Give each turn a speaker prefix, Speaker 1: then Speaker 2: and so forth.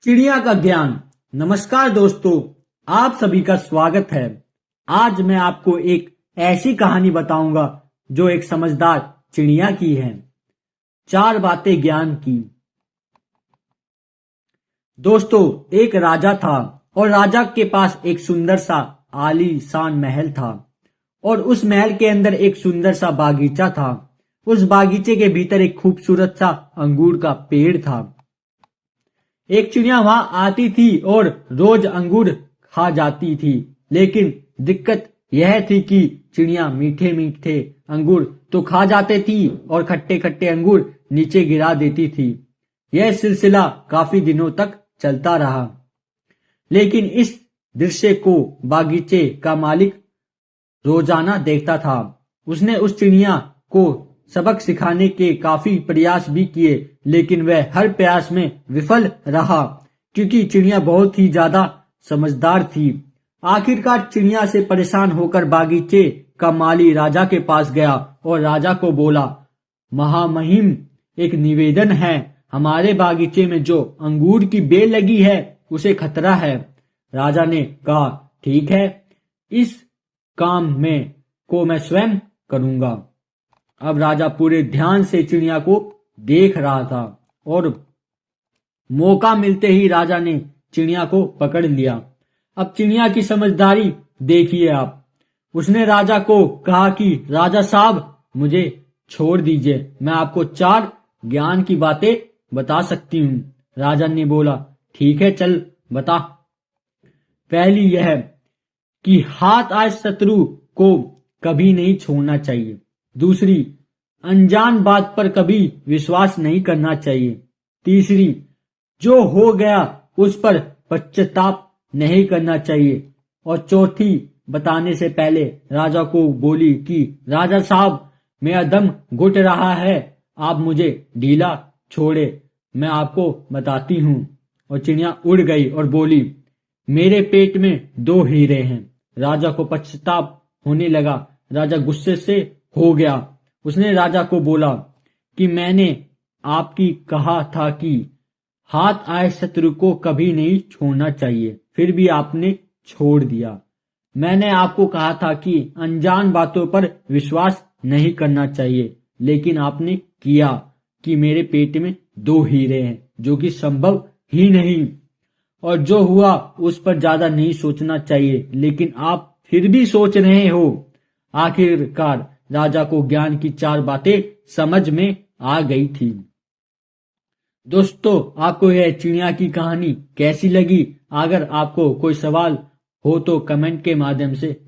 Speaker 1: चिड़िया का ज्ञान। नमस्कार दोस्तों, आप सभी का स्वागत है। आज मैं आपको एक ऐसी कहानी बताऊंगा जो एक समझदार चिड़िया की है। 4 बातें ज्ञान की। दोस्तों, एक राजा था और राजा के पास एक सुंदर सा आलीशान महल था और उस महल के अंदर एक सुंदर सा बागीचा था। उस बागीचे के भीतर एक खूबसूरत सा अंगूर का पेड़ था। एक चिड़िया वहां आती थी और रोज अंगूर खा जाती थी, लेकिन दिक्कत यह थी कि चिड़िया मीठे मीठे अंगूर तो खा जाते थी और खट्टे खट्टे अंगूर नीचे गिरा देती थी। यह सिलसिला काफी दिनों तक चलता रहा, लेकिन इस दृश्य को बागीचे का मालिक रोजाना देखता था। उसने उस चिड़िया को सबक सिखाने के काफी प्रयास भी किए, लेकिन वह हर प्रयास में विफल रहा क्योंकि चिड़िया बहुत ही ज्यादा समझदार थी। आखिरकार चिड़िया से परेशान होकर बागीचे का माली राजा के पास गया और राजा को बोला, महामहिम, एक निवेदन है। हमारे बागीचे में जो अंगूर की बेल लगी है उसे खतरा है। राजा ने कहा, ठीक है, इस काम में को मैं स्वयं करूंगा। अब राजा पूरे ध्यान से चिड़िया को देख रहा था और मौका मिलते ही राजा ने चिड़िया को पकड़ लिया। अब चिड़िया की समझदारी देखिए आप। उसने राजा को कहा कि राजा साहब, मुझे छोड़ दीजिए, मैं आपको 4 ज्ञान की बातें बता सकती हूँ। राजा ने बोला, ठीक है, चल बता। पहली यह कि हाथ आए शत्रु को कभी नहीं छोड़ना चाहिए। दूसरी, अनजान बात पर कभी विश्वास नहीं करना चाहिए। तीसरी, जो हो गया उस पर पश्चाताप नहीं करना चाहिए। और चौथी, बताने से पहले राजा को बोली कि राजा साहब, मेरा दम घुट रहा है, आप मुझे ढीला छोड़े, मैं आपको बताती हूँ। और चिड़िया उड़ गई और बोली, मेरे पेट में 2 हीरे हैं। राजा को पश्चाताप होने लगा। राजा गुस्से से हो गया। उसने राजा को बोला कि मैंने आपकी कहा था कि हाथ आए शत्रु को कभी नहीं छोड़ना चाहिए, फिर भी आपने छोड़ दिया। मैंने आपको कहा था कि अनजान बातों पर विश्वास नहीं करना चाहिए, लेकिन आपने किया। कि मेरे पेट में 2 हीरे हैं, जो कि संभव ही नहीं, और जो हुआ उस पर ज्यादा नहीं सोचना चाहिए, लेकिन आप फिर भी सोच रहे हो। आखिरकार राजा को ज्ञान की 4 बातें समझ में आ गई थी। दोस्तों, आपको यह चिड़िया की कहानी कैसी लगी? अगर आपको कोई सवाल हो तो कमेंट के माध्यम से